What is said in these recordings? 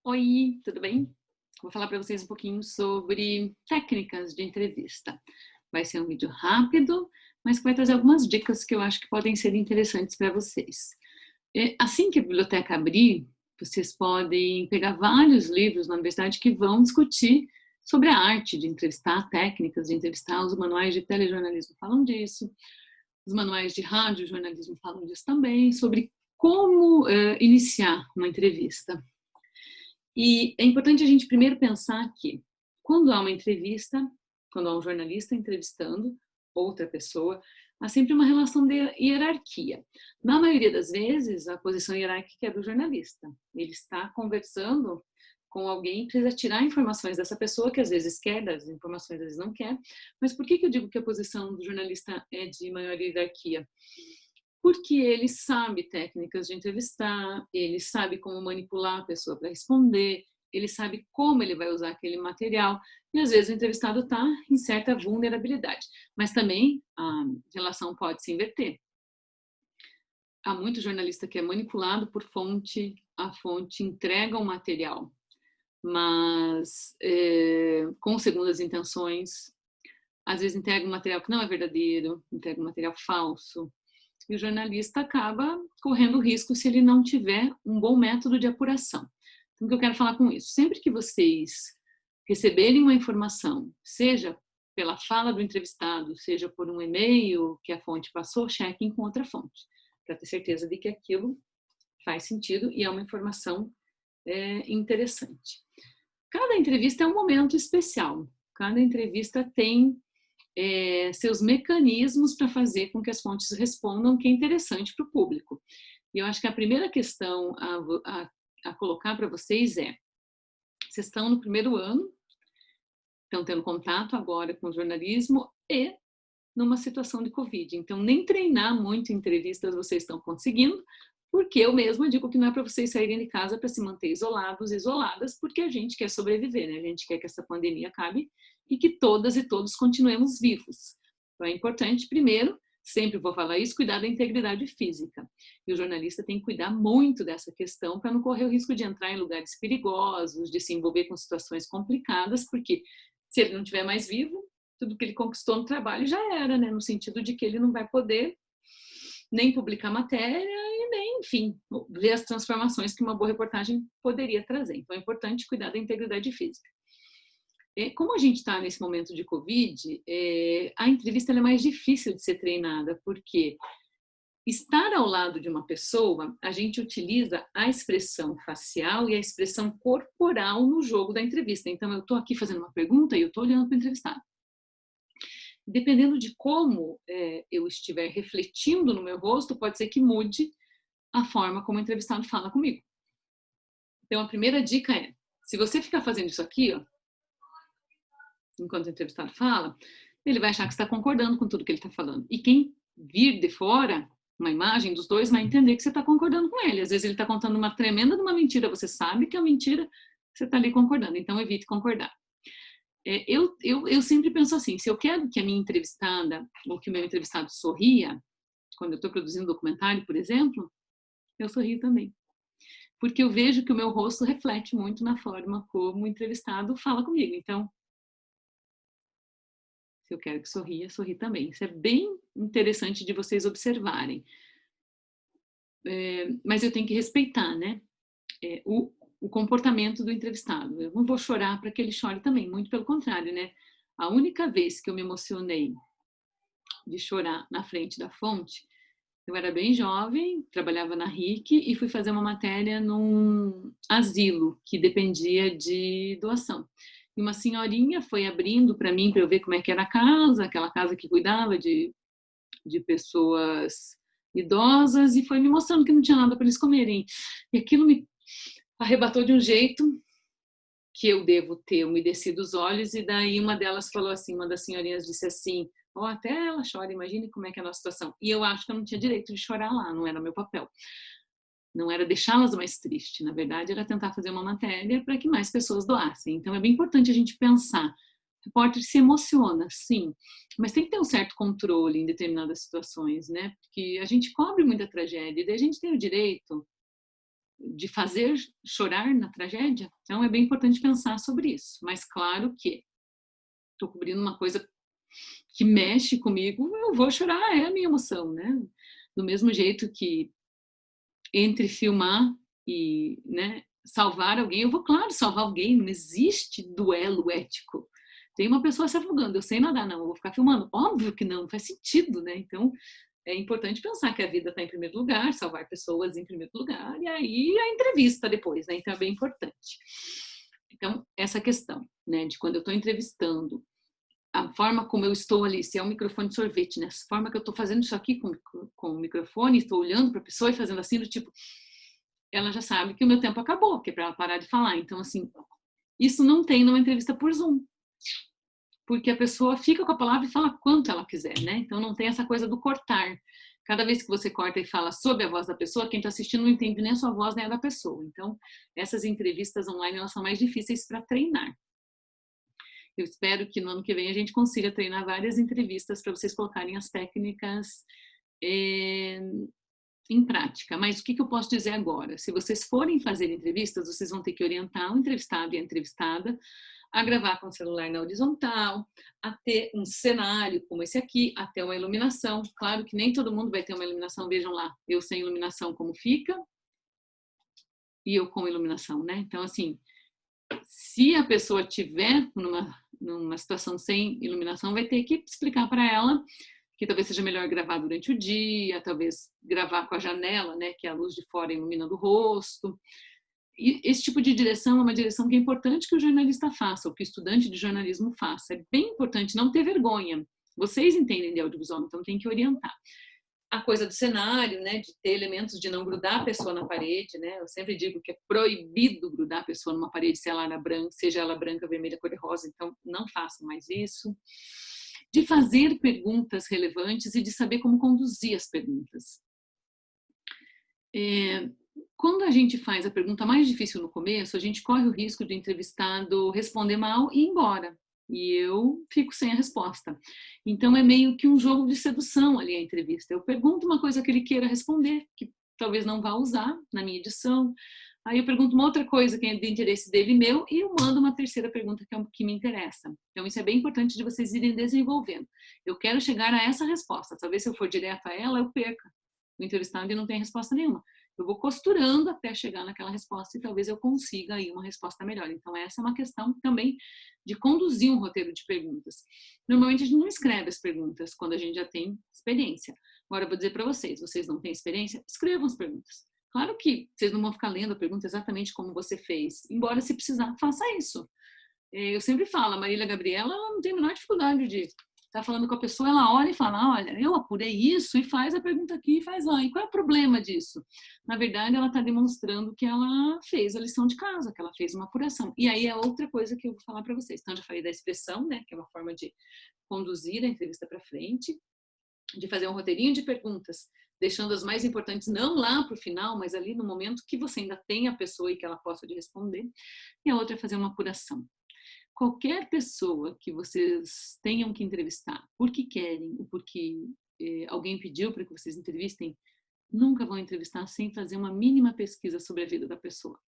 Oi, tudo bem? Vou falar para vocês um pouquinho sobre técnicas de entrevista. Vai ser um vídeo rápido, mas que vai trazer algumas dicas que eu acho que podem ser interessantes para vocês. Assim que a biblioteca abrir, vocês podem pegar vários livros na universidade que vão discutir sobre a arte de entrevistar, técnicas de entrevistar. Os manuais de telejornalismo falam disso, os manuais de radiojornalismo falam disso também, sobre como iniciar uma entrevista. E é importante a gente primeiro pensar que, quando há uma entrevista, quando há um jornalista entrevistando outra pessoa, há sempre uma relação de hierarquia. Na maioria das vezes, a posição hierárquica é do jornalista. Ele está conversando com alguém, precisa tirar informações dessa pessoa, que às vezes quer, das informações às vezes não quer. Mas por que eu digo que a posição do jornalista é de maior hierarquia? Porque ele sabe técnicas de entrevistar, ele sabe como manipular a pessoa para responder, ele sabe como ele vai usar aquele material, e às vezes o entrevistado está em certa vulnerabilidade. Mas também a relação pode se inverter. Há muito jornalista que é manipulado por fonte, a fonte entrega um material, mas com segundas intenções, às vezes entrega um material que não é verdadeiro, entrega um material falso. E o jornalista acaba correndo risco se ele não tiver um bom método de apuração. Então, o que eu quero falar com isso? Sempre que vocês receberem uma informação, seja pela fala do entrevistado, seja por um e-mail que a fonte passou, chequem com outra fonte, para ter certeza de que aquilo faz sentido e é uma informação interessante. Cada entrevista é um momento especial. Cada entrevista tem seus mecanismos para fazer com que as fontes respondam o que é interessante para o público. E eu acho que a primeira questão a colocar para vocês é: vocês estão no primeiro ano, estão tendo contato agora com o jornalismo e numa situação de Covid. Então, nem treinar muito entrevistas vocês estão conseguindo, porque eu mesma digo que não é para vocês saírem de casa para se manter isolados, isoladas, porque a gente quer sobreviver, né? A gente quer que essa pandemia acabe e que todas e todos continuemos vivos. Então, é importante, primeiro, sempre vou falar isso, cuidar da integridade física. E o jornalista tem que cuidar muito dessa questão para não correr o risco de entrar em lugares perigosos, de se envolver com situações complicadas, porque se ele não estiver mais vivo, tudo que ele conquistou no trabalho já era, né? No sentido de que ele não vai poder nem publicar matéria e nem, enfim, ver as transformações que uma boa reportagem poderia trazer. Então é importante cuidar da integridade física. Como a gente está nesse momento de Covid, a entrevista é mais difícil de ser treinada, porque estar ao lado de uma pessoa, a gente utiliza a expressão facial e a expressão corporal no jogo da entrevista. Então eu estou aqui fazendo uma pergunta e eu estou olhando para o entrevistado. Dependendo de como eu estiver refletindo no meu rosto, pode ser que mude a forma como o entrevistado fala comigo. Então, a primeira dica é, se você ficar fazendo isso aqui, ó, enquanto o entrevistado fala, ele vai achar que está concordando com tudo que ele está falando. E quem vir de fora, uma imagem dos dois, vai entender que você está concordando com ele. Às vezes ele está contando uma tremenda de uma mentira, você sabe que é uma mentira, você está ali concordando. Então, evite concordar. Eu sempre penso assim, se eu quero que a minha entrevistada ou que o meu entrevistado sorria, quando eu estou produzindo um documentário, por exemplo, eu sorrio também. Porque eu vejo que o meu rosto reflete muito na forma como o entrevistado fala comigo. Então, se eu quero que sorria, sorri também. Isso é bem interessante de vocês observarem. Mas eu tenho que respeitar, né? O comportamento do entrevistado. Eu não vou chorar para que ele chore também, muito pelo contrário, né? A única vez que eu me emocionei de chorar na frente da fonte, eu era bem jovem, trabalhava na RIC e fui fazer uma matéria num asilo que dependia de doação. E uma senhorinha foi abrindo para mim, para eu ver como é que era a casa, aquela casa que cuidava de pessoas idosas, e foi me mostrando que não tinha nada para eles comerem. E aquilo me arrebatou de um jeito que eu devo ter umedecido os olhos, e daí uma delas falou assim, uma das senhorinhas disse assim, até ela chora, imagine como é que é a nossa situação. E eu acho que eu não tinha direito de chorar lá, não era meu papel. Não era deixá-las mais tristes, na verdade era tentar fazer uma matéria para que mais pessoas doassem. Então é bem importante a gente pensar. O repórter se emociona, sim, mas tem que ter um certo controle em determinadas situações, né? Porque a gente cobre muita tragédia e daí a gente tem o direito de fazer chorar na tragédia. Então é bem importante pensar sobre isso. Mas claro que estou cobrindo uma coisa que mexe comigo, eu vou chorar, é a minha emoção, né? Do mesmo jeito que entre filmar e, né, salvar alguém, eu vou, claro, salvar alguém, não existe duelo ético. Tem uma pessoa se afogando, eu sei nadar, não, eu vou ficar filmando. Óbvio que não faz sentido, né? Então, é importante pensar que a vida está em primeiro lugar, salvar pessoas em primeiro lugar, e aí a entrevista depois, né? Então, é bem importante. Então, essa questão, né, de quando eu estou entrevistando, a forma como eu estou ali, se é um microfone de sorvete, né? A forma que eu estou fazendo isso aqui com o microfone, estou olhando para a pessoa e fazendo assim, do tipo, ela já sabe que o meu tempo acabou, que é para ela parar de falar. Então, assim, isso não tem numa entrevista por Zoom, porque a pessoa fica com a palavra e fala quanto ela quiser, né? Então, não tem essa coisa do cortar. Cada vez que você corta e fala sobre a voz da pessoa, quem está assistindo não entende nem a sua voz nem a da pessoa. Então, essas entrevistas online, elas são mais difíceis para treinar. Eu espero que no ano que vem a gente consiga treinar várias entrevistas para vocês colocarem as técnicas em prática. Mas o que eu posso dizer agora? Se vocês forem fazer entrevistas, vocês vão ter que orientar o entrevistado e a entrevistada a gravar com o celular na horizontal, a ter um cenário como esse aqui, a ter uma iluminação. Claro que nem todo mundo vai ter uma iluminação, vejam lá, eu sem iluminação como fica e eu com iluminação, né? Então, assim, se a pessoa tiver numa situação sem iluminação, vai ter que explicar para ela que talvez seja melhor gravar durante o dia, talvez gravar com a janela, né, que é a luz de fora iluminando o rosto. E esse tipo de direção é uma direção que é importante que o jornalista faça, ou que o estudante de jornalismo faça. É bem importante não ter vergonha. Vocês entendem de audiovisual, então tem que orientar. A coisa do cenário, né, de ter elementos de não grudar a pessoa na parede, né? Eu sempre digo que é proibido grudar a pessoa numa parede se ela era branca, seja ela branca, vermelha, cor-de-rosa, então não façam mais isso. De fazer perguntas relevantes e de saber como conduzir as perguntas. Quando a gente faz a pergunta mais difícil no começo, a gente corre o risco de o entrevistado responder mal e ir embora. E eu fico sem a resposta. Então é meio que um jogo de sedução ali a entrevista. Eu pergunto uma coisa que ele queira responder, que talvez não vá usar na minha edição. Aí eu pergunto uma outra coisa que é de interesse dele e meu, e eu mando uma terceira pergunta que é o que me interessa. Então isso é bem importante de vocês irem desenvolvendo. Eu quero chegar a essa resposta. Talvez se eu for direto a ela, eu perca. O entrevistado não tem resposta nenhuma. Eu vou costurando até chegar naquela resposta e talvez eu consiga aí uma resposta melhor. Então, essa é uma questão também de conduzir um roteiro de perguntas. Normalmente, a gente não escreve as perguntas quando a gente já tem experiência. Agora, eu vou dizer para vocês, vocês não têm experiência? Escrevam as perguntas. Claro que vocês não vão ficar lendo a pergunta exatamente como você fez, embora, se precisar, faça isso. Eu sempre falo, a Marília Gabriela, ela não tem a menor dificuldade de estar falando com a pessoa, ela olha e fala, olha, eu apurei isso e faz a pergunta aqui e faz lá. E qual é o problema disso? Na verdade, ela está demonstrando que ela fez a lição de casa, que ela fez uma apuração. E aí é outra coisa que eu vou falar para vocês. Então, já falei da expressão, né, que é uma forma de conduzir a entrevista para frente, de fazer um roteirinho de perguntas, deixando as mais importantes não lá para o final, mas ali no momento que você ainda tem a pessoa e que ela possa responder. E a outra é fazer uma apuração. Qualquer pessoa que vocês tenham que entrevistar, porque querem, ou porque alguém pediu para que vocês entrevistem, nunca vão entrevistar sem fazer uma mínima pesquisa sobre a vida da pessoa.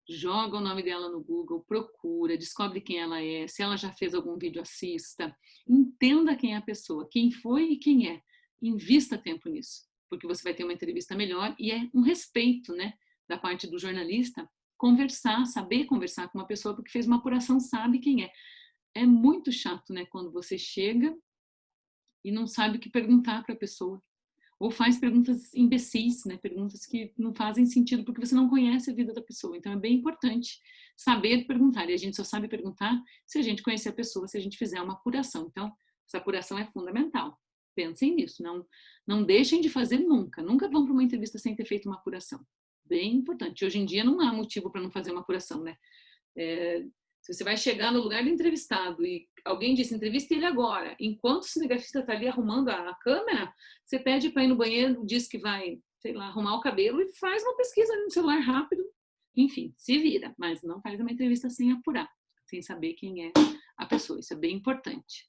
Joga o nome dela no Google, procura, descobre quem ela é, se ela já fez algum vídeo, assista, entenda quem é a pessoa, quem foi e quem é. Invista tempo nisso, porque você vai ter uma entrevista melhor e é um respeito, né, da parte do jornalista conversar, saber conversar com uma pessoa porque fez uma apuração, sabe quem é. É muito chato, né, quando você chega e não sabe o que perguntar para a pessoa. Ou faz perguntas imbecis, né, perguntas que não fazem sentido porque você não conhece a vida da pessoa. Então é bem importante saber perguntar. E a gente só sabe perguntar se a gente conhecer a pessoa, se a gente fizer uma apuração. Então, essa apuração é fundamental. Pensem nisso, não deixem de fazer nunca. Nunca vão para uma entrevista sem ter feito uma apuração. Bem importante. Hoje em dia não há motivo para não fazer uma apuração, né? Se você vai chegar no lugar do entrevistado e alguém disse, entrevista ele agora, enquanto o cinegrafista está ali arrumando a câmera, você pede para ir no banheiro, diz que vai, sei lá, arrumar o cabelo e faz uma pesquisa no celular rápido. Enfim, se vira, mas não faz uma entrevista sem apurar, sem saber quem é a pessoa. Isso é bem importante.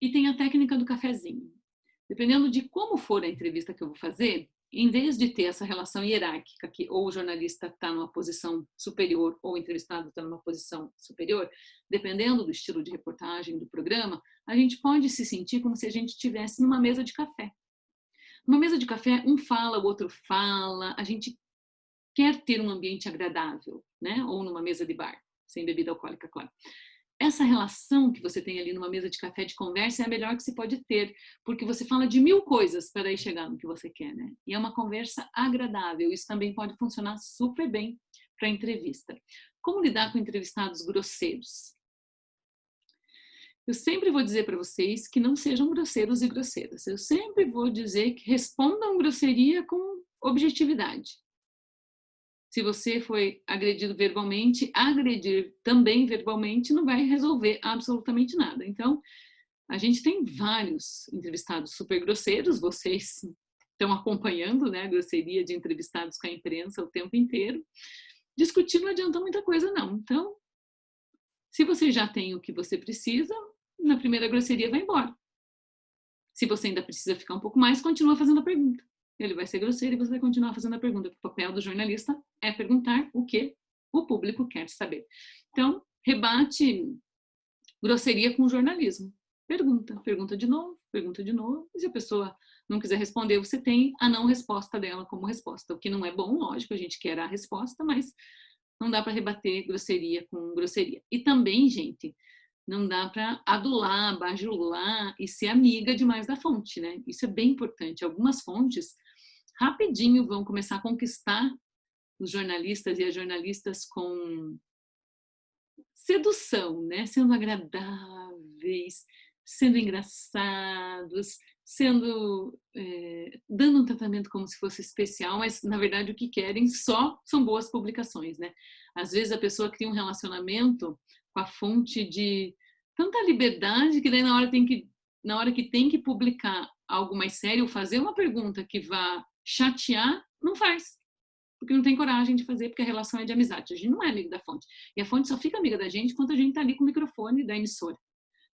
E tem a técnica do cafezinho. Dependendo de como for a entrevista que eu vou fazer, em vez de ter essa relação hierárquica, que ou o jornalista está numa posição superior ou o entrevistado está numa posição superior, dependendo do estilo de reportagem do programa, a gente pode se sentir como se a gente estivesse numa mesa de café. Numa mesa de café, um fala, o outro fala, a gente quer ter um ambiente agradável, né? Ou numa mesa de bar, sem bebida alcoólica, claro. Essa relação que você tem ali numa mesa de café de conversa é a melhor que se pode ter, porque você fala de 1000 coisas para aí chegar no que você quer, né? E é uma conversa agradável. Isso também pode funcionar super bem para entrevista. Como lidar com entrevistados grosseiros? Eu sempre vou dizer para vocês que não sejam grosseiros e grosseiras. Eu sempre vou dizer que respondam grosseria com objetividade. Se você foi agredido verbalmente, agredir também verbalmente não vai resolver absolutamente nada. Então, a gente tem vários entrevistados super grosseiros, vocês estão acompanhando, né, a grosseria de entrevistados com a imprensa o tempo inteiro. Discutir não adianta muita coisa, não. Então, se você já tem o que você precisa, na primeira grosseria vai embora. Se você ainda precisa ficar um pouco mais, continua fazendo a pergunta. Ele vai ser grosseiro e você vai continuar fazendo a pergunta. O papel do jornalista é perguntar o que o público quer saber. Então, rebate grosseria com jornalismo. Pergunta de novo, pergunta de novo. E se a pessoa não quiser responder, você tem a não resposta dela como resposta. O que não é bom, lógico, a gente quer a resposta, mas não dá para rebater grosseria com grosseria. E também, gente, não dá para adular, bajular e ser amiga demais da fonte, né? Isso é bem importante. Algumas fontes rapidinho vão começar a conquistar os jornalistas e as jornalistas com sedução, né? Sendo agradáveis, sendo engraçados, sendo dando um tratamento como se fosse especial, mas na verdade o que querem só são boas publicações, né? Às vezes a pessoa cria um relacionamento com a fonte de tanta liberdade que daí na hora que tem que publicar algo mais sério, fazer uma pergunta que vá chatear, não faz. Porque não tem coragem de fazer, porque a relação é de amizade. A gente não é amigo da fonte. E a fonte só fica amiga da gente quando a gente está ali com o microfone da emissora.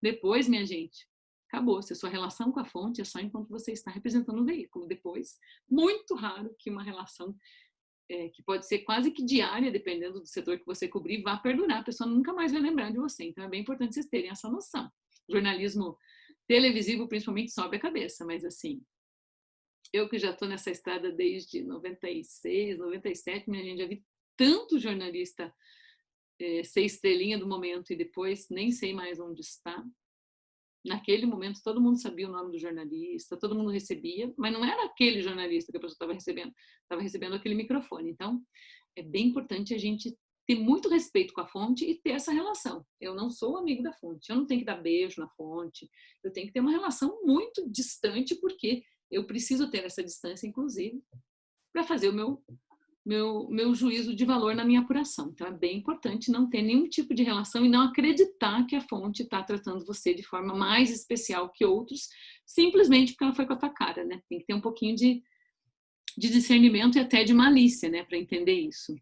Depois, minha gente, acabou. Se a sua relação com a fonte é só enquanto você está representando o veículo. Depois, muito raro que uma relação que pode ser quase que diária, dependendo do setor que você cobrir, vá perdurar. A pessoa nunca mais vai lembrar de você. Então, é bem importante vocês terem essa noção. O jornalismo televisivo, principalmente, sobe a cabeça. Mas, assim, eu que já estou nessa estrada desde 96, 97, minha gente, já vi tanto jornalista ser estrelinha do momento e depois nem sei mais onde está. Naquele momento, todo mundo sabia o nome do jornalista, todo mundo recebia, mas não era aquele jornalista que a pessoa estava recebendo aquele microfone. Então, é bem importante a gente ter muito respeito com a fonte e ter essa relação. Eu não sou amigo da fonte, eu não tenho que dar beijo na fonte, eu tenho que ter uma relação muito distante, porque eu preciso ter essa distância, inclusive, para fazer o meu juízo de valor na minha apuração. Então, é bem importante não ter nenhum tipo de relação e não acreditar que a fonte está tratando você de forma mais especial que outros, simplesmente porque ela foi com a tua cara, né? Tem que ter um pouquinho de discernimento e até de malícia, né, para entender isso.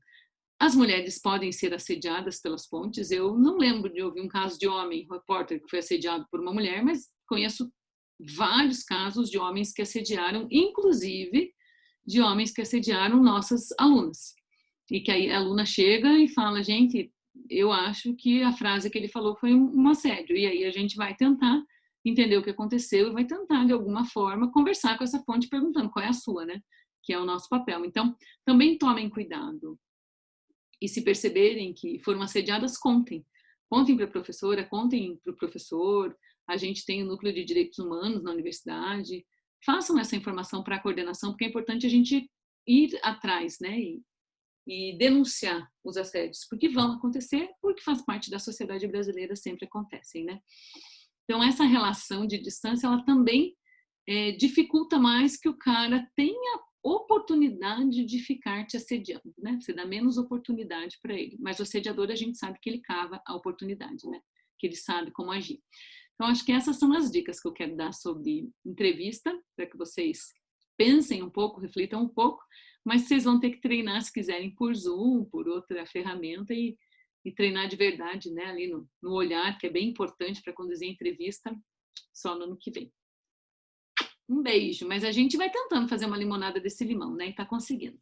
As mulheres podem ser assediadas pelas fontes. Eu não lembro de ouvir um caso de homem, repórter, que foi assediado por uma mulher, mas conheço vários casos de homens que assediaram, inclusive de homens que assediaram nossas alunas. E que aí a aluna chega e fala, gente, eu acho que a frase que ele falou foi um assédio. E aí a gente vai tentar entender o que aconteceu e vai tentar, de alguma forma, conversar com essa fonte perguntando qual é a sua, né? Que é o nosso papel. Então, também tomem cuidado. E se perceberem que foram assediadas, contem. Contem para a professora, contem para o professor. A gente tem o núcleo de direitos humanos na universidade. Façam essa informação para a coordenação, porque é importante a gente ir atrás, né? E denunciar os assédios, porque vão acontecer, porque faz parte da sociedade brasileira, sempre acontecem, né? Então, essa relação de distância, ela também dificulta mais que o cara tenha oportunidade de ficar te assediando, né? Você dá menos oportunidade para ele. Mas o assediador, a gente sabe que ele cava a oportunidade, né? Que ele sabe como agir. Então, acho que essas são as dicas que eu quero dar sobre entrevista, para que vocês pensem um pouco, reflitam um pouco, mas vocês vão ter que treinar, se quiserem, por Zoom, por outra ferramenta e treinar de verdade, né? Ali no olhar, que é bem importante para conduzir a entrevista, só no ano que vem. Um beijo, mas a gente vai tentando fazer uma limonada desse limão, né? E tá conseguindo.